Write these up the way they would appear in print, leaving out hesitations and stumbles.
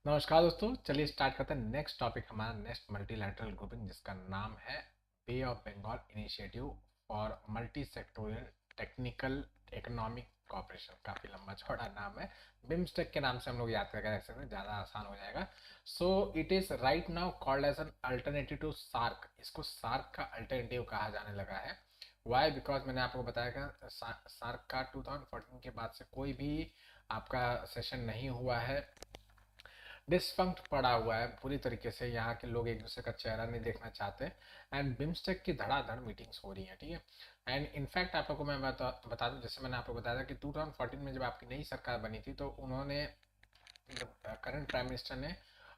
नमस्कार दोस्तों, चलिए स्टार्ट करते हैं। नेक्स्ट टॉपिक हमारा नेक्स्ट मल्टीलैटरल ग्रुपिंग, जिसका नाम है Bay of Bengal initiative for multi sectoral technical economic cooperation. काफ़ी लंबा चौड़ा नाम है। बिम्स्टेक के नाम से हम लोग याद करके रख सकते हैं, ज़्यादा आसान हो जाएगा। So it is right now called as an alternative to SAARC. इसको सार्क का अल्टरनेटिव कहा जाने लगा है। वाई? बिकॉज मैंने आपको बताया कि सार्क का 2014 के बाद से कोई भी आपका सेशन नहीं हुआ है। डिस्फंक्ट पड़ा हुआ है पूरी तरीके से। यहाँ के लोग एक दूसरे का चेहरा नहीं देखना चाहते। एंड बिम्स्टेक की धड़ाधड़ मीटिंग्स हो रही हैं, ठीक है। एंड इनफैक्ट आप लोगों को मैं बता दूं, जैसे मैंने आपको बताया था कि 2014 में जब आपकी नई सरकार बनी थी, तो उन्होंने, करंट प्राइम मिनिस्टर ने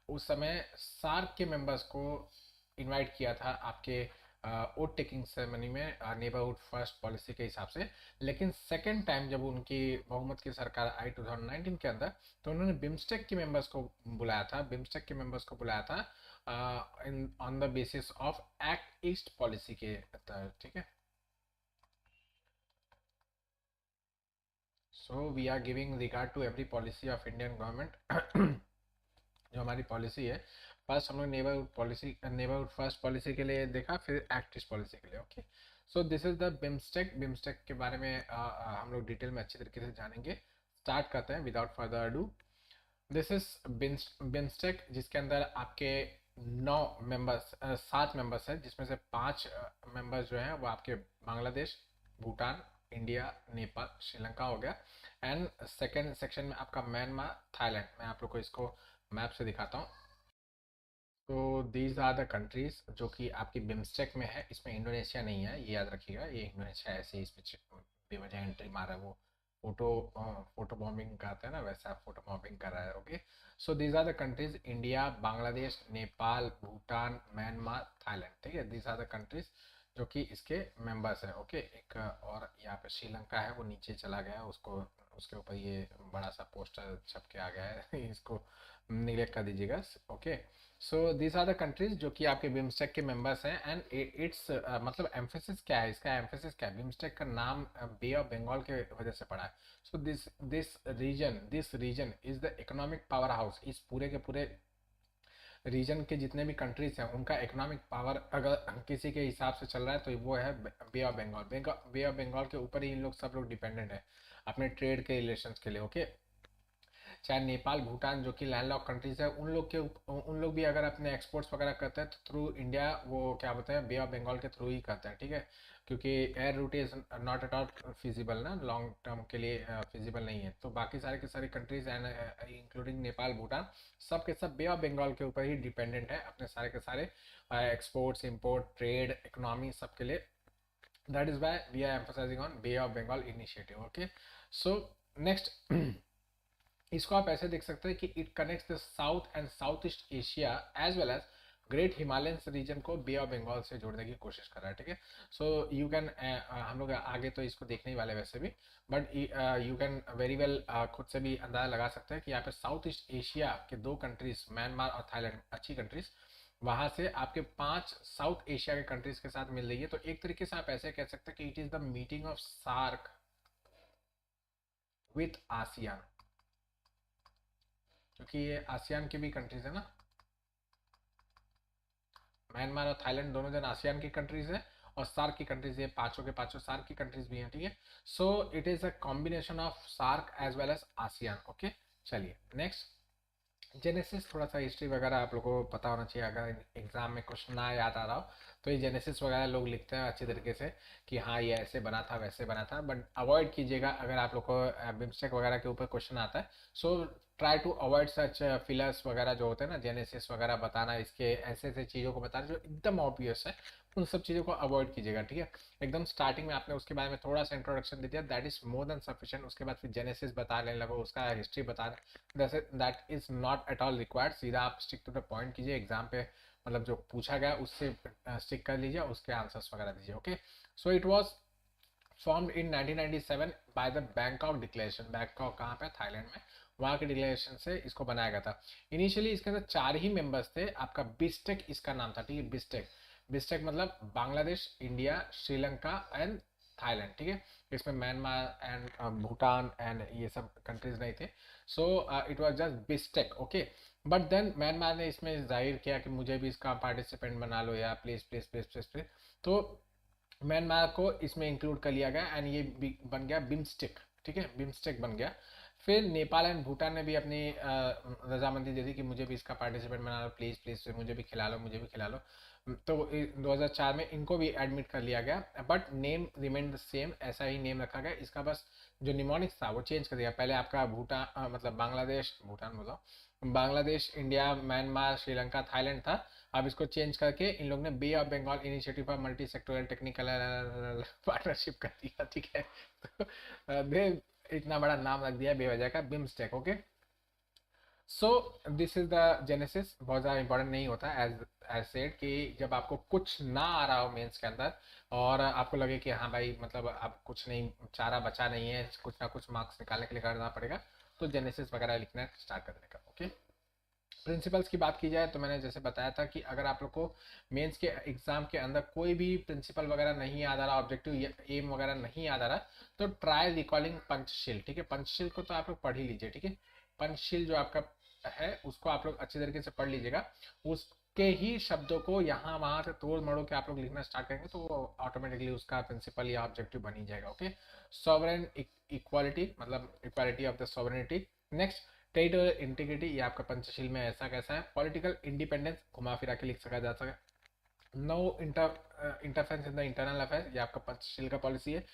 उस समय सार्क के मेंबर्स को इनवाइट किया था आपके वोट टेकिंग सेरेमनी में, नेबरहुड फर्स्ट पॉलिसी के हिसाब से। लेकिन सेकेंड टाइम जब उनकी बहुमत की सरकार आई 2019 के अंदर, तो उन्होंने बिम्स्टेक के मेंबर्स को बुलाया था। बिम्स्टेक के मेंबर्स को बुलाया था on the basis of act east policy के तहत, ठीक है। So we are giving regard to every policy of Indian government. जो हमारी पॉलिसी है, फर्स्ट हम लोग neighbourhood policy, neighbourhood first policy के लिए देखा, फिर एक्ट ईस्ट पॉलिसी के लिए, okay. So this is the BIMSTEC. BIMSTEC के बारे में हम लोग डिटेल में अच्छी तरीके से जानेंगे। स्टार्ट करते हैं without further ado. This is BIMSTEC, जिसके अंदर आपके 9 मेंबर्स, 7 मेंबर्स हैं, जिसमें से 5 मेंबर्स जो हैं वो आपके बांग्लादेश, भूटान, इंडिया, नेपाल, श्रीलंका हो गया। एंड सेकेंड सेक्शन में आपका म्यांमार, थाईलैंड। मैं आप लोग को इसको मैप से दिखाता हूँ। तो दीज आर द कंट्रीज जो कि आपकी बिम्स्टेक में है। इसमें इंडोनेशिया नहीं है, ये याद रखिएगा। ये इंडोनेशिया ऐसे ही इस पे बेवजह एंट्री मारा है, वो फोटो फोटो बॉम्बिंग कहते हैं ना, वैसा फोटो बॉम्बिंग कर रहा है, okay. So these are the countries: India, Bangladesh, Nepal, Bhutan, Myanmar, Thailand, ठीक है। दीज आर द कंट्रीज जो कि इसके मेंबर्स है, ओके। एक और यहाँ पे श्रीलंका है, वो नीचे चला गया, उसको उसके ऊपर ये बड़ा सा पोस्टर छप के आ गया है। इसको निगलेक्ट कर दीजिएगा, okay. So this are the countries जो कि आपके बिम्स्टेक के मेंबर्स हैं। एंड इट्स मतलब एम्फेसिस क्या है, इसका एम्फेसिस क्या है? बिम्स्टेक का नाम बे ऑफ बंगाल के वजह से पड़ा है। So this reason is the economic power house. इस पूरे के पूरे रीजन के जितने भी कंट्रीज हैं, उनका इकोनॉमिक पावर अगर किसी के हिसाब से चल रहा है, तो वो है Bay of Bengal. Bay of Bengal के ऊपर ही इन लोग सब लोग डिपेंडेंट है अपने ट्रेड के रिलेशन के लिए, ओके। चाहे नेपाल, भूटान जो कि लैंडलॉक कंट्रीज है, उन लोग भी अगर अपने एक्सपोर्ट्स वगैरह करते हैं, तो थ्रू इंडिया, वो क्या बोलते हैं, बे ऑफ बंगाल के थ्रू ही करते हैं, ठीक है। क्योंकि air root is not at all feasible ना, लॉन्ग टर्म के लिए फिजिबल नहीं है। तो बाकी सारे के सारे countries and including Nepal, Bhutan, सब के सब बे ऑफ बंगाल के ऊपर ही डिपेंडेंट है अपने सारे के सारे एक्सपोर्ट्स, इम्पोर्ट, ट्रेड, इकोनॉमी, सब के लिए। That is why we are emphasising on Bay of Bengal initiative, okay. So next, इसको आप ऐसे देख सकते हैं कि it connects the south and south east Asia as well as great Himalayan region को बे ऑफ बंगाल से जोड़ने की कोशिश कर रहा है, ठीक है। सो यू कैन, हम लोग आगे तो इसको देखने ही वाले वैसे भी, but you can very well खुद से भी अंदाजा लगा सकते हैं कि यहाँ पे साउथ ईस्ट एशिया के 2 कंट्रीज, म्यांमार और थाईलैंड, अच्छी कंट्रीज, वहां से आपके 5 साउथ एशिया के कंट्रीज के साथ मिल रही है। तो एक तरीके से आप ऐसे कह सकते हैं कि it is the meeting of SAARC with ASEAN, क्योंकि ये आसियान की भी कंट्रीज है ना। म्यांमार और थाईलैंड दोनों जन आसियान की कंट्रीज है, और सार्क की कंट्रीज, ये पांचों के पांचों सार्क की कंट्रीज भी हैं, ठीक है। So it is a combination of SAARC as well as ASEAN, okay. चलिए नेक्स्ट, जेनेसिस। थोड़ा सा हिस्ट्री वगैरह आप लोगों को पता होना चाहिए, अगर एग्जाम में क्वेश्चन ना याद आ रहा हो, तो ये जेनेसिस वगैरह लोग लिखते हैं अच्छी तरीके से कि हाँ ये ऐसे बना था, वैसे बना था। बट अवॉइड कीजिएगा अगर आप लोग को बिम्स्टेक वगैरह के ऊपर क्वेश्चन आता है। So try to avoid such fillers वगैरह जो होते हैं ना, जेनेसिस वगैरह बताना, इसके ऐसे ऐसे चीज़ों को बताना जो एकदम ऑब्वियस है, उन सब चीज़ों को अवॉइड कीजिएगा, ठीक है। एकदम स्टार्टिंग में आपने उसके बारे में थोड़ा सा इंट्रोडक्शन दे दिया, that is more than sufficient. उसके बाद फिर जेनेसिस बताने लगो, उसका हिस्ट्री बताना, that is not at all required. सीधा आप स्टिक टू द पॉइंट कीजिए, एग्जाम पे मतलब जो पूछा गया उससे स्टिक कर लीजिए, उसके आंसर्स वगैरह दीजिए, okay. So it was formed in 1997 by the Bangkok declaration. Bangkok कहाँ पे? थाईलैंड में। वहाँ के डिक्लेरेशन से इसको बनाया गया था। इनिशियली इसके अंदर 4 ही मेंबर्स थे। आपका बिस्टेक इसका नाम था, ठीक है। बिस्टेक, बिस्टेक मतलब Bangladesh, India, Sri Lanka and Thailand, ठीक है। इसमें म्यांमार एंड भूटान एंड ये सब कंट्रीज नहीं थे। So it was just BISTEC, okay. But then Myanmar ने इसमें जाहिर किया कि मुझे भी इसका पार्टिसिपेंट बना लो यार, please please please please please. तो म्यांमार को इसमें इंक्लूड कर लिया गया एंड ये बन गया बिम्स्टेक, ठीक है, बिम्स्टेक बन गया। फिर नेपाल एंड भूटान ने भी अपनी रजामंदी दे दी कि मुझे भी इसका पार्टिसिपेंट बना लो, प्लीज प्लीज, मुझे भी खिला लो, मुझे भी खिला लो। तो 2004 में इनको भी एडमिट कर लिया गया, but name remain the same, ऐसा ही नेम रखा गया इसका, बस जो निमोनिक्स था वो चेंज कर दिया। पहले आपका भूटान मतलब बांग्लादेश, भूटान बोला, Bangladesh, India, Myanmar, Sri Lanka, Thailand था। अब इसको चेंज करके इन लोग ने Bay of Bengal initiative for multi sectoral technical partnership कर दिया, ठीक है। तो दे इतना बड़ा नाम रख दिया बेवजह का, BIMSTEC, okay. So this is the genesis. बहुत ज़्यादा इंपॉर्टेंट नहीं होता, एज सेड कि जब आपको कुछ ना आ रहा हो मेंस के अंदर और आपको लगे कि हाँ भाई मतलब आप कुछ नहीं, चारा बचा नहीं है, कुछ ना कुछ मार्क्स निकालने के लिए करना पड़ेगा, तो जेनेसिस वगैरह लिखना स्टार्ट कर देने का, ओके। प्रिंसिपल्स की बात की जाए तो मैंने जैसे बताया था कि अगर आप लोग को मेंस के एग्जाम के अंदर कोई भी प्रिंसिपल वगैरह नहीं याद आ रहा, ऑब्जेक्टिव एम वगैरह नहीं याद आ रहा, तो ट्राई रिकॉलिंग पंचशील, ठीक है। पंचशील को तो आप लोग पढ़ ही लीजिए, ठीक है। पंचशील जो आपका है उसको आप लोग अच्छी तरीके से पढ़ लीजिएगा। उसके ही शब्दों को यहाँ वहाँ से तोड़ मड़ो के आप लोग लिखना स्टार्ट करेंगे तो ऑटोमेटिकली उसका प्रिंसिपल या ऑब्जेक्टिव बन ही जाएगा, ओके। सॉवरेन इक्वालिटी मतलब equality of the sovereignty. Next, territorial integrity, ये आपका पंचशील में ऐसा कैसा है। पॉलिटिकल इंडिपेंडेंस, घुमा फिरा के लिख सका जा सका। No interference in the internal affair, ये आपका पंचशील का पॉलिसी है।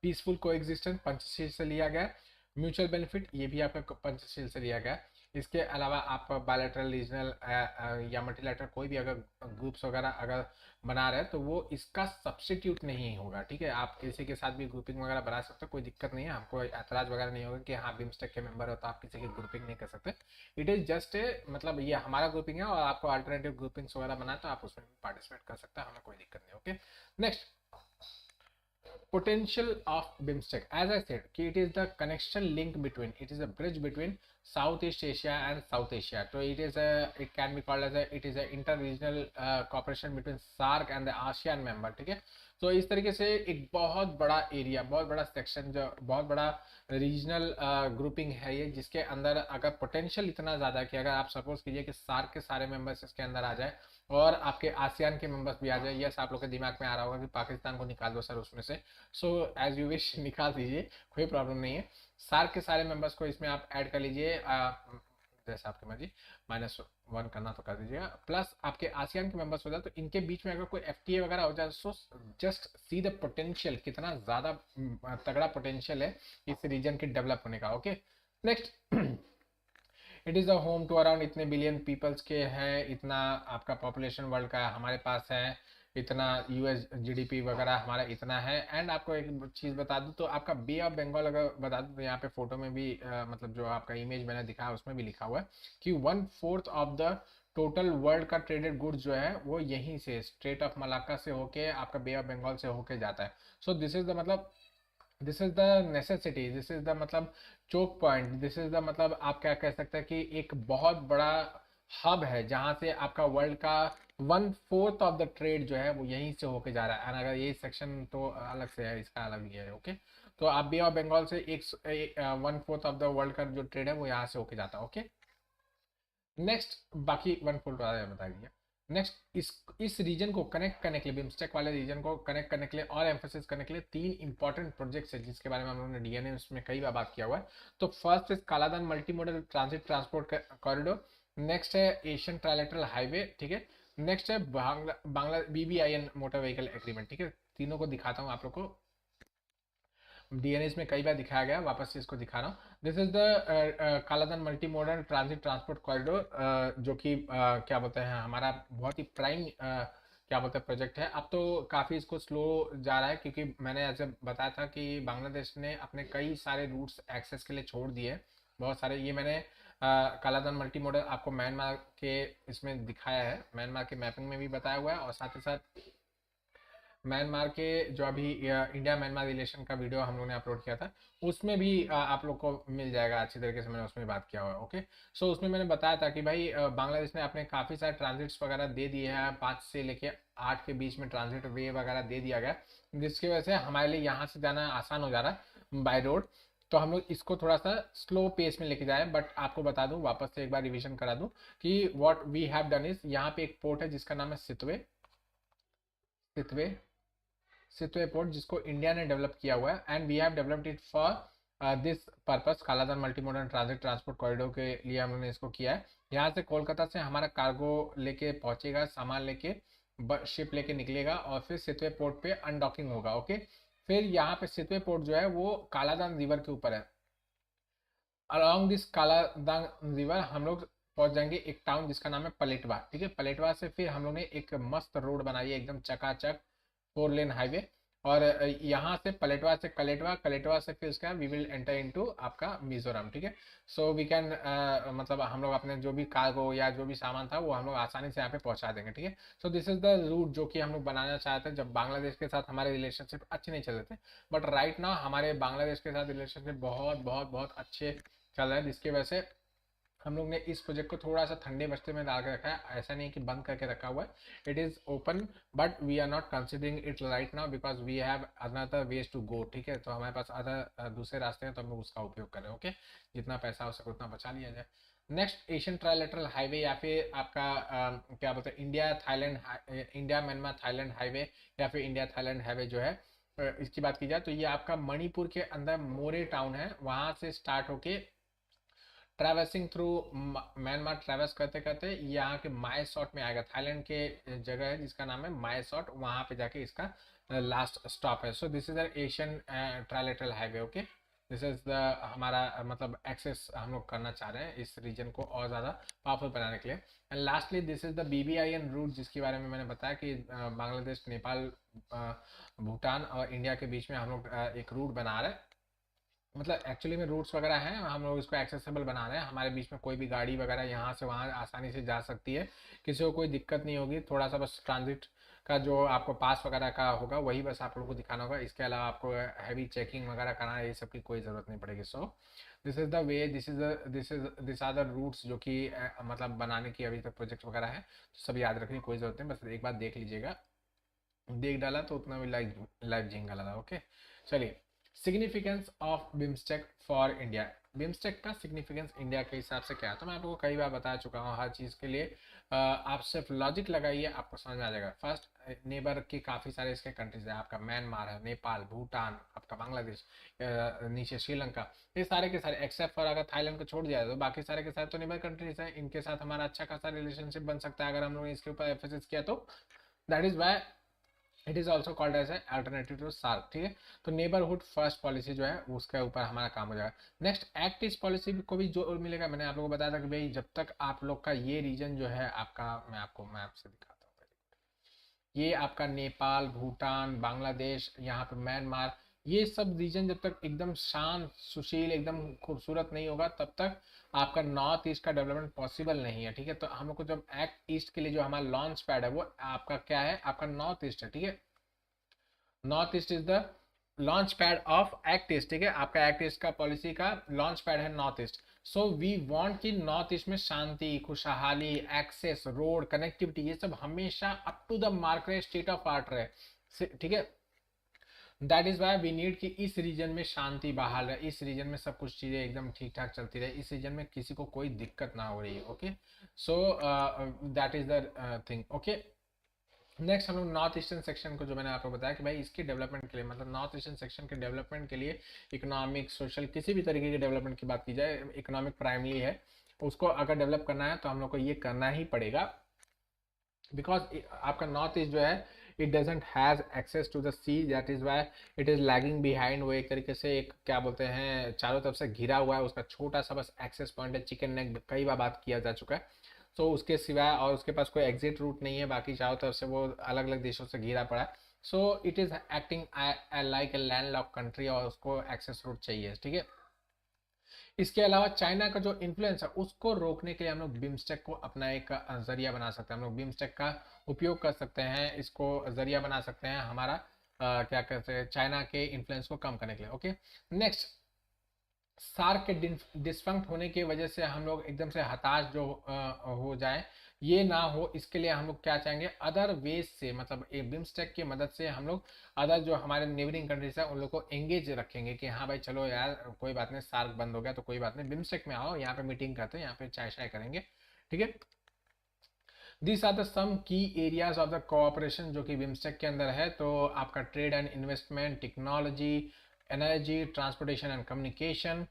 पीसफुल कोएग्जिस्टेंस पंचशील से लिया गया। म्यूचुअल बेनिफिट, ये भी आपका पंचशील से लिया गया। इसके अलावा आप बायलैटरल, रीजनल या मल्टीलैटरल कोई भी अगर ग्रुप्स वगैरह अगर बना रहे हैं तो वो इसका सब्स्टिट्यूट नहीं होगा, ठीक है। आप किसी के साथ भी ग्रुपिंग वगैरह बना सकते हो, कोई दिक्कत नहीं है, हमको एतराज वगैरह नहीं होगा कि हाँ बिम्स्टेक के मेंबर हो तो आप किसी की ग्रुपिंग नहीं कर सकते। इट इज जस्ट ए मतलब ये हमारा ग्रुपिंग है और आपको अल्टरनेटिव ग्रुपिंग्स वगैरह बनाए तो आप उसमें पार्टिसिपेट कर सकते हैं, हमें कोई दिक्कत नहीं, okay. Next, potential of BIMSTEC, as I said कि it is the connection link between, it is a bridge between Southeast Asia and South Asia. So it can be called as it is a inter-regional cooperation between SAARC and the ASEAN member, ठीक है। तो इस तरीके से एक बहुत बड़ा area, बहुत बड़ा सेक्शन, जो बहुत बड़ा रीजनल ग्रुपिंग है ये, जिसके अंदर अगर पोटेंशियल इतना ज़्यादा कि अगर आप सपोज कीजिए कि सार्क के सारे मेंबर्स इसके अंदर आ जाए और आपके आसियान के मेंबर्स भी आ जाए, यस आप लोग के दिमाग में आ रहा होगा कि पाकिस्तान को निकाल दो सर उसमें से, सो एज यू विश निकाल दीजिए, कोई प्रॉब्लम नहीं है। सार्क के सारे मेंबर्स को इसमें आप ऐड कर लीजिए, जैसे आपकी मर्जी, -1 करना तो कर दीजिएगा, प्लस आपके आसियान के मेंबर्स हो जाए तो इनके बीच में अगर कोई एफटीए वगैरह हो जाए, so just see the potential, कितना ज़्यादा तगड़ा पोटेंशियल है इस रीजन के डेवलप होने का, okay. Next, it is a home to around इतने बिलियन पीपल्स के हैं, इतना आपका पॉपुलेशन वर्ल्ड का हमारे पास है, इतना यूएस जीडीपी वगैरह हमारा इतना है। एंड आपको एक चीज़ बता दूं तो आपका बे ऑफ बंगाल अगर बता दूं तो यहाँ पे फोटो में भी मतलब जो आपका इमेज मैंने दिखाया उसमें भी लिखा हुआ है कि 1/4 ऑफ द टोटल वर्ल्ड का ट्रेडेड गुड्स जो है वो यहीं से स्ट्रेट ऑफ मलाक्का से होके आपका बे ऑफ बंगाल से होके जाता है। सो दिस इज द मतलब, this is the necessity, this is the मतलब choke point, this is the मतलब आप क्या कह सकते हैं कि एक बहुत बड़ा हब है जहां से आपका वर्ल्ड का 1/4 ऑफ द ट्रेड जो है वो यहीं से होके जा रहा है। एंड अगर ये सेक्शन तो अलग से है, इसका अलग ही है, ओके। तो आप बे ऑफ बंगाल से 1/4 ऑफ द वर्ल्ड का जो ट्रेड है वो यहाँ से होके जाता है, ओके। नेक्स्ट, बाकी 1/4 बता दिया। नेक्स्ट, इस रीजन को कनेक्ट करने के लिए, बिम्स्टेक वाले रीजन को कनेक्ट करने के लिए और एम्फोसिस करने के लिए 3 इंपॉर्टेंट प्रोजेक्ट्स है जिसके बारे में हम लोगों ने डीएनए में कई बार बात किया हुआ है। तो फर्स्ट इज कालाधन multi modal transit transport corridor. Next है एशियन ट्राइलेटरल हाईवे, ठीक है। नेक्स्ट है Bangla BBIN motor vehicle agreement, ठीक है। तीनों को दिखाता हूँ आप लोग को, डीएनएस में कई बार दिखाया गया, वापस से इसको दिखा रहा हूँ। दिस इज द कालाधन multi modal transit transport corridor, जो कि क्या बोलते हैं हमारा बहुत ही प्राइम क्या बोलते हैं प्रोजेक्ट है। अब तो काफ़ी इसको स्लो जा रहा है क्योंकि मैंने ऐसे बताया था कि बांग्लादेश ने अपने कई सारे रूट्स एक्सेस के लिए छोड़ दिए, बहुत सारे। ये मैंने कालाधन मल्टी मॉडल आपको म्यांमार के इसमें दिखाया है, म्यांमार के मैपिंग में भी बताया हुआ है और साथ ही साथ म्यांमार के जो अभी इंडिया म्यांमार रिलेशन का वीडियो हम लोग ने अपलोड किया था, उसमें भी आप लोग को मिल जाएगा अच्छी तरीके से, मैंने उसमें बात किया हुआ है। ओके, सो उसमें मैंने बताया था कि भाई बांग्लादेश ने अपने काफ़ी सारे ट्रांजिट्स वगैरह दे दिए हैं, 5 से लेके 8 के बीच में ट्रांजिट वे वगैरह दे दिया गया, जिसकी वजह से हमारे लिए यहाँ से जाना आसान हो जा रहा है बाय रोड। तो हम लोग इसको थोड़ा सा स्लो पेस में लेके जाए, बट आपको बता दूं, वापस से एक बार रिवीजन करा दूं कि what we have done is, यहाँ पे एक पोर्ट है जिसका नाम है सितवे सितवे सितवे पोर्ट, जिसको इंडिया ने डेवलप किया हुआ है, and we have developed it for this purpose, Kaladan multi modern transit transport corridor के लिए हम लोगों ने इसको किया है। यहाँ से कोलकाता से हमारा कार्गो लेके पहुंचेगा, सामान लेके शिप लेके निकलेगा, और फिर सितवे पोर्ट पे अनडॉकिंग होगा। ओके, फिर यहाँ पे सितवे पोर्ट जो है वो कालादान रिवर के ऊपर है। अलॉन्ग दिस कालादान रिवर हम लोग पहुंच जाएंगे एक टाउन जिसका नाम है पलेटवा। ठीक है, पलेटवा से फिर हम लोग ने एक मस्त रोड बनाई है, एकदम चकाचक 4 लेन हाईवे। और यहाँ से पलेटवा से कलेटवा, कलेटवा से फिर उसका वी विल एंटर इनटू आपका मिजोरम। ठीक है, सो वी कैन मतलब हम लोग अपने जो भी कार्गो या जो भी सामान था वो हम लोग आसानी से यहाँ पे पहुंचा देंगे। ठीक है, so this is the route जो कि हम लोग बनाना चाहते थे जब बांग्लादेश के साथ हमारे रिलेशनशिप अच्छे नहीं चल रहे थे, बट राइट नाउ हमारे बांग्लादेश के साथ रिलेशनशिप बहुत बहुत बहुत अच्छे चल रहा है, जिसकी वजह से हम लोग ने इस प्रोजेक्ट को थोड़ा सा ठंडे बस्ते में डाल के रखा है। ऐसा नहीं कि बंद करके रखा हुआ है, it is open, but we are not considering it right now because we have another ways to go. ठीक है, तो हमारे पास अदर दूसरे रास्ते हैं, तो हम लोग उसका उपयोग करें। ओके, जितना पैसा हो सके उतना बचा लिया जाए। नेक्स्ट एशियन ट्राइलेटरल हाईवे, या फिर आपका क्या बोलते हैं, India Thailand, India Myanmar Thailand highway, या फिर इंडिया थाईलैंड हाईवे जो है, इसकी बात की जाए तो ये आपका मणिपुर के अंदर मोरे टाउन है, वहां से स्टार्ट होके ट्रैवर्सिंग थ्रू म्यांमार ट्रैवर्स करते करते यहाँ के माय सॉट में आएगा। थाईलैंड के जगह है जिसका नाम है माय सॉट, वहाँ पे जाके इसका लास्ट स्टॉप है। So this is the Asian trilateral highway. Okay, this is the हमारा मतलब एक्सेस हम लोग करना चाह रहे हैं इस रीजन को और ज़्यादा पावरफुल बनाने के लिए। And lastly this is the BBIN route, जिसके बारे में मैंने बताया कि बांग्लादेश, नेपाल, भूटान और इंडिया के बीच में हम लोग एक रूट बना रहे हैं। मतलब एक्चुअली में रूट्स वगैरह हैं, हम लोग इसको एक्सेसिबल बना रहे हैं, हमारे बीच में कोई भी गाड़ी वगैरह यहाँ से वहाँ आसानी से जा सकती है, किसी को कोई दिक्कत नहीं होगी। थोड़ा सा बस ट्रांजिट का जो आपको पास वगैरह का होगा वही बस आप लोगों को दिखाना होगा, इसके अलावा आपको हैवी चेकिंग वगैरह करना ये सब की कोई ज़रूरत नहीं पड़ेगी। So this is the way, this are the routes जो कि मतलब बनाने की अभी तक प्रोजेक्ट वगैरह है, तो सब याद रखने की कोई ज़रूरत नहीं, बस एक बार देख लीजिएगा, देख डाला तो उतना भी लाइव लाइव झिंगा लगा। ओके, चलिए, significance of BIMSTEC for India. BIMSTEC का सिग्निफिकेंस इंडिया के हिसाब से क्या है, तो मैं आपको कई बार बता चुका हूँ, हर चीज़ के लिए आप सिर्फ लॉजिक लगाइए, आपको समझ में आ जाएगा। फर्स्ट, नेबर के काफ़ी सारे इसके कंट्रीज है, आपका म्यांमार है, नेपाल, भूटान, आपका बांग्लादेश, नीचे श्रीलंका, ये सारे के सारे, एक्सेप्ट फॉर अगर थाईलैंड को छोड़ दिया तो बाकी सारे के साथ तो नेबर कंट्रीज हैं, इनके साथ हमारा अच्छा खासा रिलेशनशिप बन सकता है अगर हम लोग ने इसके ऊपर एफएसएस किया तो। That is why it is also called as alternative to SAARC. ठीक है, तो नेबरहुड फर्स्ट पॉलिसी जो है उसके ऊपर हमारा काम हो जाएगा। नेक्स्ट, एक्ट ईस्ट पॉलिसी को भी जो मिलेगा, मैंने आप लोगों को बताया था कि भाई जब तक आप लोग का ये रीजन जो है आपका, मैं आपको मैप से दिखाता हूँ, ये आपका नेपाल, भूटान, बांग्लादेश, यहाँ पे म्यांमार, ये सब रीजन जब तक एकदम शांत सुशील एकदम खूबसूरत नहीं होगा तब तक आपका नॉर्थ ईस्ट का डेवलपमेंट पॉसिबल नहीं है। ठीक है, तो हम लोग को जब एक्ट ईस्ट के लिए जो हमारा लॉन्च पैड है वो आपका क्या है, आपका नॉर्थ ईस्ट है। ठीक है, north east is the launch pad of act east. ठीक है, आपका एक्ट ईस्ट का पॉलिसी का लॉन्च पैड है north east. So we want कि नॉर्थ ईस्ट में शांति, खुशहाली, एक्सेस, रोड कनेक्टिविटी, ये सब हमेशा अप टू द मार्क रहे, स्टेट ऑफ आर्ट रहे। ठीक है, that is why we need कि इस रीजन में शांति बहाल रहे, इस रीजन में सब कुछ चीज़ें एकदम ठीक ठाक चलती रहे, इस रीजन में किसी को कोई दिक्कत ना हो रही है। Okay, so that is the thing. Okay, next हम लोग नॉर्थ ईस्टर्न सेक्शन को, जो मैंने आपको बताया कि भाई इसके डेवलपमेंट के लिए, मतलब नॉर्थ ईस्टर्न सेक्शन के डेवलपमेंट के लिए, इकोनॉमिक, सोशल, किसी भी तरीके के डेवलपमेंट की बात की जाए, इकोनॉमिक प्राइमरी है, उसको अगर डेवलप करना है तो हम लोग को ये करना ही पड़ेगा, बिकॉज आपका नॉर्थ ईस्ट जो है it doesn't has access to the sea, that is why it is lagging behind. वो एक तरीके से एक क्या बोलते हैं, चारों तरफ से घिरा हुआ है, उसका छोटा सा बस एक्सेस पॉइंट है, चिकन नेक कई बार बात किया जा चुका है। तो उसके सिवाय और उसके पास कोई एग्जिट रूट नहीं है, बाकी चारों तरफ से वो अलग अलग देशों से घिरा पड़ा है। So it is acting like a land lock country, और उसको एक्सेस रूट चाहिए। ठीक है, इसके अलावा चाइना का जो इन्फ्लुएंस है उसको रोकने के लिए हम लोग बिम्स्टेक को अपना एक जरिया बना सकते हैं। हम लोग बिम्स्टेक का उपयोग कर सकते हैं, इसको जरिया बना सकते हैं हमारा क्या कहते हैं चाइना के इन्फ्लुएंस को कम करने के लिए। ओके, नेक्स्ट, सार्क के डिस्फंक्ट होने की वजह से हम लोग एकदम से हताश जो हो जाए, ये ना हो, इसके लिए हम लोग क्या चाहेंगे, अदर वेज से, मतलब एक बिम्स्टेक की मदद से हम लोग अदर जो हमारे नेबरिंग कंट्रीज है उन लोग को एंगेज रखेंगे कि हाँ भाई चलो यार कोई बात नहीं, सार्क बंद हो गया तो कोई बात नहीं, बिम्स्टेक में आओ, यहाँ पे मीटिंग करते हैं, यहाँ पे चाय शाय करेंगे, ठीक है। दिस आर द सम की एरियाज ऑफ द कोऑपरेशन जो कि बिम्स्टेक के अंदर है। तो आपका trade and investment, technology, energy, transportation and communication,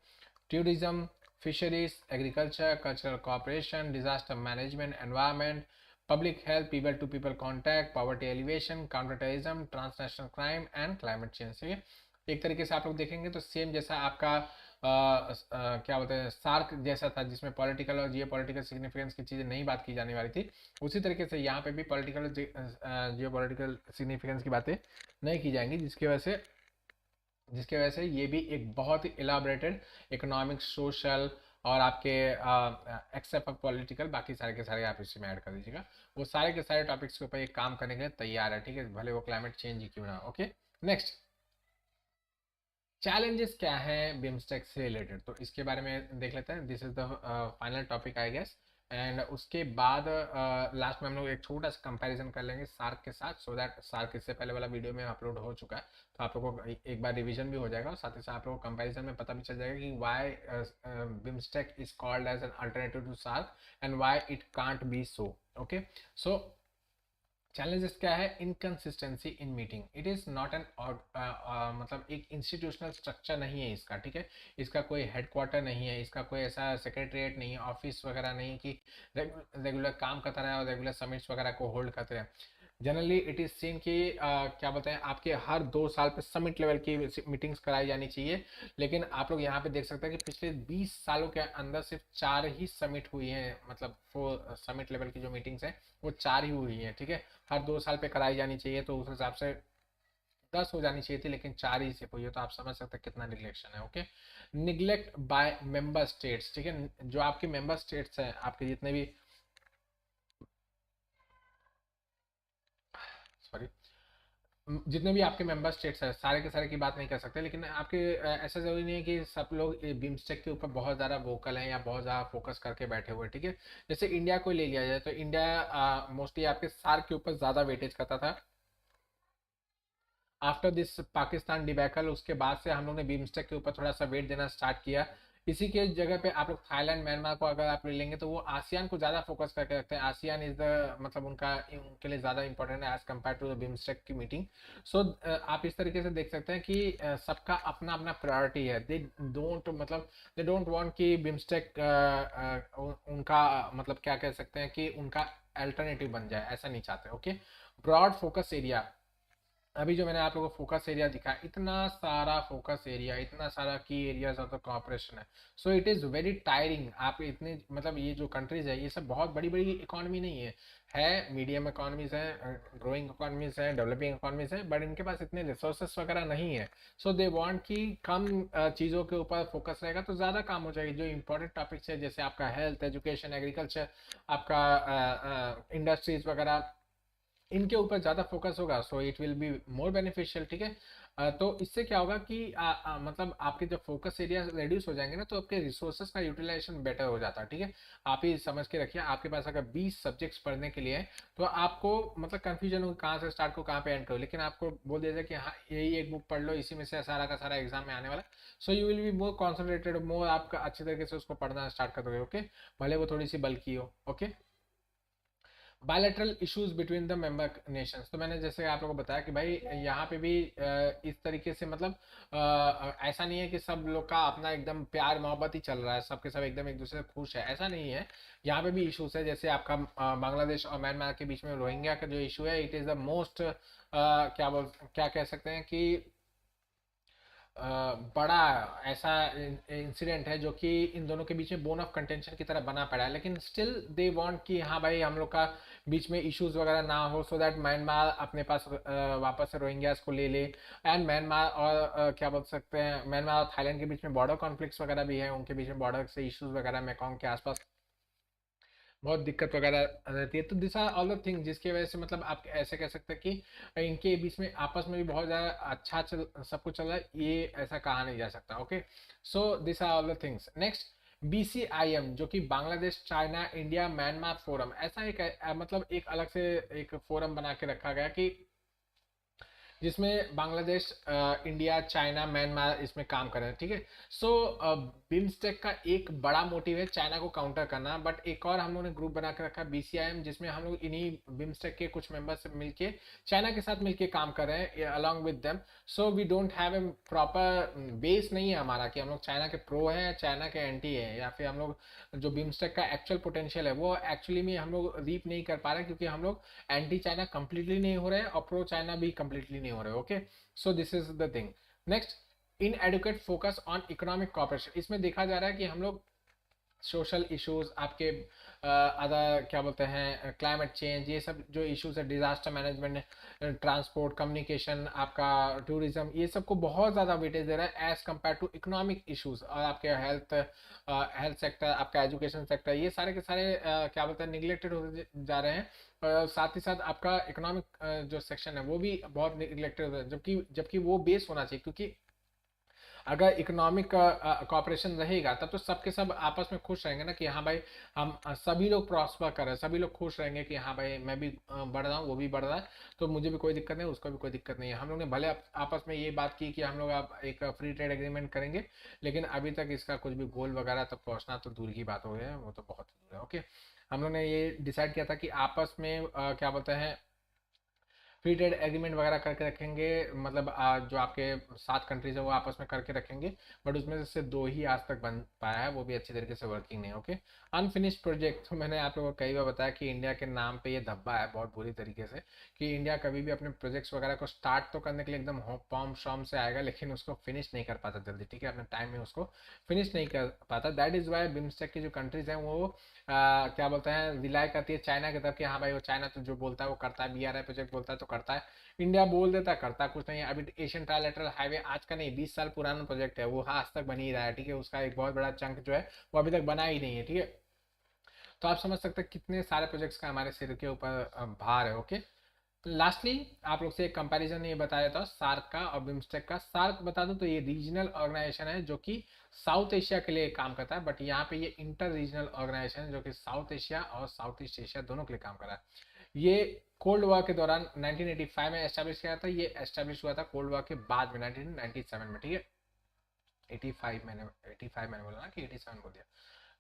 tourism, fisheries, agriculture, cultural cooperation, disaster management, environment, public health, people to people contact, poverty alleviation, counterterrorism, transnational crime and climate change। ठीक है, एक तरीके से आप लोग देखेंगे तो सेम जैसा आपका क्या बोलते हैं सार्क जैसा था जिसमें पॉलिटिकल और जियो पॉलिटिकल सिग्निफिकेंस की चीज़ें नहीं बात की जाने वाली थी, उसी तरीके से यहाँ पे भी पॉलिटिकल जियो पॉलिटिकल सिग्निफिकेंस की बातें नहीं की जाएंगी, जिसके वजह से ये भी एक बहुत ही इलाबरेटेड इकोनॉमिक, सोशल और आपके एक्सेप्ट ऑफ पॉलिटिकल, बाकी सारे के सारे आप इसी में ऐड कर दीजिएगा। वो सारे के सारे टॉपिक्स के ऊपर एक काम करने के लिए तैयार है, ठीक है, भले वो क्लाइमेट चेंज ही क्यों ना। ओके, नेक्स्ट, चैलेंजेस क्या है बिम्स्टेक से रिलेटेड, तो इसके बारे में देख लेते हैं। This is the final topic I guess, and उसके बाद लास्ट में हम लोग एक छोटा सा कंपैरिजन कर लेंगे सार्क के साथ, सो दैट सार्क इससे पहले वाला वीडियो में अपलोड हो चुका है, तो आप लोगों को एक बार रिवीजन भी हो जाएगा और साथ ही साथ आप लोगों को कंपैरिजन में पता भी चल जाएगा कि why BIMSTEC is called as an alternative to SAARC and why it can't be so. Okay, so challenges क्या है, inconsistency in meeting, it is not an मतलब एक इंस्टीट्यूशनल स्ट्रक्चर नहीं है इसका, ठीक है, इसका कोई हेडक्वार्टर नहीं है, इसका कोई ऐसा सेक्रेटरीट नहीं है, ऑफिस वगैरह नहीं कि रेगुलर काम करता रहे और रेगुलर समिट्स वगैरह को होल्ड करते रहे। जनरली इट इज सीन कि क्या बताएं आपके हर 2 साल पे समिट लेवल की मीटिंग्स कराई जानी चाहिए, लेकिन आप लोग यहाँ पे देख सकते हैं कि पिछले 20 सालों के अंदर सिर्फ 4 ही समिट हुई हैं, मतलब 4 समिट लेवल की जो मीटिंग्स हैं वो 4 ही हुई हैं, ठीक है, हर 2 साल पे कराई जानी चाहिए, तो उस हिसाब से 10 हो जानी चाहिए थी, लेकिन 4 ही सिर्फ हुई है, तो आप समझ सकते हैं कितना निग्लेक्शन है। Okay, neglect by member states, ठीक है, जो आपके मेंबर स्टेट्स हैं, आपके जितने भी, सॉरी, जितने भी आपके मेंबर स्टेट्स हैं सारे के सारे की बात नहीं कर सकते, लेकिन आपके ऐसा जरूरी नहीं है कि सब लोग बिम्स्टेक के ऊपर बहुत ज़्यादा वोकल हैं या बहुत ज़्यादा फोकस करके बैठे हुए हैं, ठीक है। जैसे इंडिया को ले लिया जाए तो इंडिया मोस्टली आपके सार्क के ऊपर ज़्यादा वेटेज करता था। आफ्टर दिस पाकिस्तान डिबैकल उसके बाद से हम लोग ने बिम्स्टेक के ऊपर थोड़ा सा वेट देना स्टार्ट किया। इसी के जगह पे आप लोग थाईलैंड, म्यांमार को अगर आप ले लेंगे तो वो आसियान को ज़्यादा फोकस करके रखते हैं। आसियान इज द मतलब उनके लिए ज़्यादा इंपॉर्टेंट है as compare to the BIMSTEC की मीटिंग। सो आप इस तरीके से देख सकते हैं कि सबका अपना अपना प्रायोरिटी है। दे डोंट वांट कि बिम्स्टेक उनका मतलब क्या कह सकते हैं कि उनका अल्टरनेटिव बन जाए, ऐसा नहीं चाहते। ओके, ब्रॉड फोकस एरिया, अभी जो मैंने आप लोगों को फोकस एरिया दिखा, इतना सारा फोकस एरिया, इतना सारा की एरियाज ऑफ द कॉपरेशन है, so it is very tiring. आप इतने मतलब ये जो कंट्रीज है ये सब बहुत बड़ी बड़ी इकोनॉमी नहीं है मीडियम इकोनॉमीज है, ग्रोइंग इकोनॉमीज है, डेवलपिंग इकोनॉमीज है, बट इनके पास इतने रिसोर्सेस वगैरह नहीं है। सो दे वांट कि कम चीज़ों के ऊपर फोकस रहेगा तो ज़्यादा काम हो जाएगी। जो इंपॉर्टेंट टॉपिक्स है जैसे आपका हेल्थ, एजुकेशन, एग्रीकल्चर, आपका इंडस्ट्रीज वगैरह, इनके ऊपर ज़्यादा फोकस होगा, so it will be more beneficial, ठीक है। तो इससे क्या होगा कि मतलब आपके जब फोकस एरिया रेड्यूस हो जाएंगे ना तो आपके रिसोर्सेज का यूटिलाइजेशन बेटर हो जाता है, ठीक है। आप ही समझ के रखिए, आपके पास अगर 20 सब्जेक्ट्स पढ़ने के लिए है तो आपको मतलब कंफ्यूजन हो कहाँ से स्टार्ट को कहाँ पे एंड करो, लेकिन आपको बोल दिया जाए कि हाँ यही एक बुक पढ़ लो, इसी में से सारा का सारा एग्जाम में आने वाला, so you will be more concentrated, more आपका अच्छे तरीके से उसको पढ़ना स्टार्ट कर दोगे। ओके, भले वो थोड़ी सी बल्कि हो। Okay, bilateral issues between the member Nations, तो मैंने जैसे आप लोगों को बताया कि भाई यहाँ पे भी इस तरीके से मतलब ऐसा नहीं है कि सब लोग का अपना एकदम प्यार मोहब्बत ही चल रहा है, सबके सब एकदम एक दूसरे से खुश है, ऐसा नहीं है। यहाँ पे भी इश्यूज है, जैसे आपका बांग्लादेश और म्यांमार के बीच में रोहिंग्या का जो इशू है, इट इज़ द मोस्ट क्या कह सकते हैं कि बड़ा ऐसा इंसिडेंट है जो कि इन दोनों के बीच में बोन ऑफ कंटेंशन की तरह बना पड़ा है, लेकिन स्टिल दे वांट कि हाँ भाई हम लोग का बीच में इश्यूज वगैरह ना हो, सो दैट म्यांमार अपने पास वापस से रोहिंग्यास को ले ले। एंड म्यांमार और क्या बोल सकते हैं, म्यांमार और थाईलैंड के बीच में बॉर्डर कॉन्फ्लिक्ट्स वगैरह भी है, उनके बीच में बॉर्डर से इश्यूज वगैरह मेकॉन्ग के आसपास बहुत दिक्कत वगैरह रहती है। तो this are all the thing जिसकी वजह से मतलब आप ऐसे कह सकते हैं कि इनके बीच में आपस में भी बहुत ज़्यादा अच्छा सब कुछ चल रहा है, ये ऐसा कहा नहीं जा सकता। Okay, so this are all the things. Next, BCIM जो कि Bangladesh China India Myanmar forum, ऐसा एक मतलब एक अलग से एक फोरम बना के रखा गया कि जिसमें बांग्लादेश, इंडिया, चाइना, म्यांमार इसमें काम कर रहे हैं। ठीक है, सो बिम्स्टेक का एक बड़ा मोटिव है चाइना को काउंटर करना, बट एक और हम लोगों ने ग्रुप बना के रखा BCIM, जिसमें हम लोग इन्हीं बिम्स्टेक के कुछ मेंबर्स मिलके चाइना के साथ मिलके काम कर रहे हैं along with them. So we don't have a proper base नहीं है हमारा कि हम लोग चाइना के प्रो हैं, चाइना के एंटी है, या फिर हम लोग जो बिम्स्टेक का एक्चुअल पोटेंशियल है वो एक्चुअली में हम लोग रीप नहीं कर पा रहे, क्योंकि हम लोग एंटी चाइना कंप्लीटली नहीं हो रहे और प्रो चाइना भी कंप्लीटली नहीं हो रहे। Okay, so this is the thing. Next, inadequate focus on economic cooperation, इसमें देखा जा रहा है कि हम लोग सोशल इश्यूज, आपके अदर क्या बोलते हैं, क्लाइमेट चेंज, ये सब जो इश्यूज है, डिजास्टर मैनेजमेंट, ट्रांसपोर्ट, कम्युनिकेशन, आपका टूरिज्म, ये सब को बहुत ज़्यादा वेटेज दे रहा है as compare to economic issues. और आपके हेल्थ सेक्टर, आपका एजुकेशन सेक्टर, ये सारे के सारे क्या बोलते हैं निगलेक्टेड होते जा रहे हैं। साथ ही साथ आपका इकोनॉमिक जो सेक्शन है वो भी बहुत निगलेक्टेड हो रहा है, जबकि जबकि वो बेस होना चाहिए, क्योंकि अगर इकोनॉमिक कॉपरेशन रहेगा तब तो सबके सब आपस में खुश रहेंगे ना कि हाँ भाई हम सभी लोग प्रॉस्पर कर रहे हैं, सभी लोग खुश रहेंगे कि हाँ भाई मैं भी बढ़ रहा हूँ, वो भी बढ़ रहा है, तो मुझे भी कोई दिक्कत नहीं, उसको भी कोई दिक्कत नहीं है। हम लोग ने भले आपस में ये बात की कि हम लोग अब एक फ्री ट्रेड एग्रीमेंट करेंगे, लेकिन अभी तक इसका कुछ भी गोल वगैरह तक पहुँचना तो दूर की बात हो गई है, वो तो बहुत दूर है। ओके, हम लोग ने ये डिसाइड किया था कि आपस में क्या बोलते हैं फ्री ट्रेड एग्रीमेंट वगैरह करके रखेंगे, मतलब जो आपके 7 कंट्रीज है वो आपस में करके रखेंगे, बट उसमें से 2 ही आज तक बन पाया है, वो भी अच्छी तरीके से वर्किंग नहीं है। ओके, अनफिनिश्ड प्रोजेक्ट, तो मैंने आप लोगों को कई बार बताया कि इंडिया के नाम पे ये धब्बा है बहुत बुरी तरीके से, कि इंडिया कभी भी अपने प्रोजेक्ट्स वगैरह को स्टार्ट तो करने के लिए एकदम पॉम शॉम से आएगा, लेकिन उसको फिनिश नहीं कर पाता जल्दी। ठीक है, अपने टाइम में उसको फिनिश नहीं कर पाता। दैट इज वाई बिम्स्टेक की जो कंट्रीज हैं वो क्या बोलते हैं रिलाई करती है चाइना की तरफ कि हाँ भाई वो चाइना तो जो बोलता है वो करता है, BRI प्रोजेक्ट बोलता है तो करता है, इंडिया बोल देता है करता कुछ नहीं है। अभी एशियन ट्राइलेटरल हाईवे आज का नहीं 20 साल पुराना प्रोजेक्ट है, वो आज तक बन ही रहा है। ठीक है, उसका एक बहुत बड़ा चंक जो है वो अभी तक बना ही नहीं है। ठीक है, तो आप समझ सकते हैं कितने सारे प्रोजेक्ट्स का हमारे सिर के ऊपर भार है। ओके, लास्टली आप लोग से एक कंपैरिजन ये बताया था सार्क का और बिम्स्टेक का। सार्क बता दूं तो ये रीजनल ऑर्गेनाइजेशन है जो कि साउथ एशिया के लिए काम करता है, बट यहाँ पे ये इंटर रीजनल ऑर्गेनाइजेशन है जो कि साउथ एशिया और साउथ ईस्ट एशिया दोनों के लिए काम कर रहा है। ये कोल्ड वॉर के दौरान 1985 में एस्टेब्लिश किया था, ये एस्टेब्लिश हुआ था कोल्ड वॉर के बाद में 1997 में। ठीक है, 85 मैंने बोला ना कि 87 बोल दिया,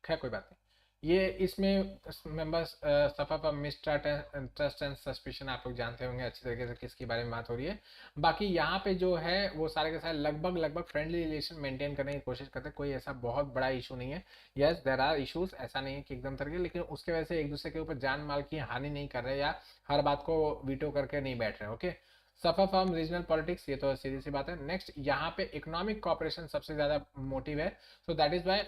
खैर कोई बात नहीं। ये इसमें members suffer from mistrust and suspicion, आप लोग जानते होंगे अच्छी तरीके से किसके बारे में बात हो रही है। बाकी यहाँ पे जो है वो सारे के सारे लगभग लगभग फ्रेंडली रिलेशन मेंटेन करने की कोशिश करते हैं, कोई ऐसा बहुत बड़ा इशू नहीं है। यस देयर आर इशूज, ऐसा नहीं है कि एकदम तरह के, लेकिन उसके वजह से एक दूसरे के ऊपर जान माल की हानि नहीं कर रहे या हर बात को वीटो करके नहीं बैठ रहे। Okay, suffer from regional politics, ये तो सीधी सी बात है। नेक्स्ट, यहाँ पे इकोनॉमिक कॉपरेशन सबसे ज्यादा मोटिव है, सो दैट इज वाई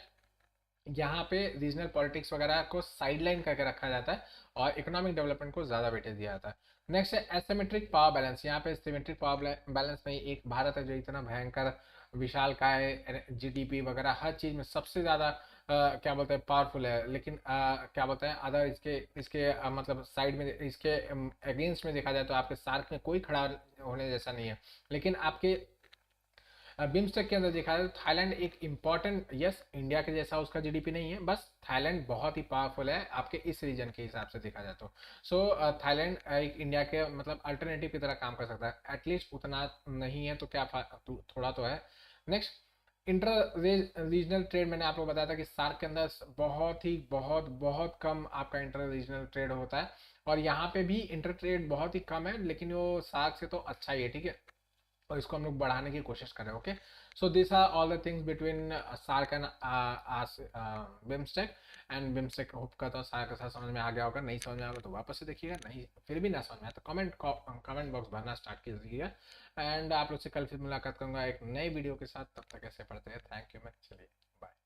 यहाँ पे रीजनल पॉलिटिक्स वगैरह को साइडलाइन करके रखा जाता है और इकोनॉमिक डेवलपमेंट को ज़्यादा वेटेज दिया जाता है। नेक्स्ट है एसिमेट्रिक पावर बैलेंस। यहाँ पे सिमेट्रिक पावर बैलेंस में एक भारत है जो इतना भयंकर विशाल का है, GDP वगैरह हर चीज़ में सबसे ज़्यादा क्या बोलते हैं पावरफुल है, लेकिन क्या बोलते हैं अदर इसके इसके मतलब साइड में इसके अगेंस्ट में देखा जाए तो आपके सार्क में कोई खड़ा होने जैसा नहीं है। लेकिन आपके बिम्स्टेक के अंदर देखा जाए तो थाईलैंड एक इम्पॉर्टेंट, यस इंडिया के जैसा उसका GDP नहीं है, बस थाईलैंड बहुत ही पावरफुल है आपके इस रीजन के हिसाब से देखा जाए तो। सो थाईलैंड एक इंडिया के मतलब अल्टरनेटिव की तरह काम कर सकता है, एटलीस्ट उतना नहीं है तो क्या थोड़ा तो है। नेक्स्ट, इंटर रीजनल ट्रेड, मैंने आपको बताया था कि सार्क के अंदर बहुत ही बहुत बहुत कम आपका इंटर रीजनल ट्रेड होता है, और यहाँ पे भी इंटर ट्रेड बहुत ही कम है, लेकिन वो सार्क से तो अच्छा ही है। ठीक है, और इसको हम लोग बढ़ाने की कोशिश कर रहे हैं। Okay, So these are all the things between SAARC and BIMSTEC and BIMSTEC. Hope करता हूँ सारा का सारा समझ में आ गया होगा। नहीं समझ में आएगा तो वापस से देखिएगा, नहीं फिर भी ना समझ में आया तो कमेंट बॉक्स भरना स्टार्ट कीजिएगा। एंड आप लोग से कल फिर मुलाकात करूंगा एक नई वीडियो के साथ। तब तक ऐसे पढ़ते हैं। थैंक यू मैम, चलिए बाय।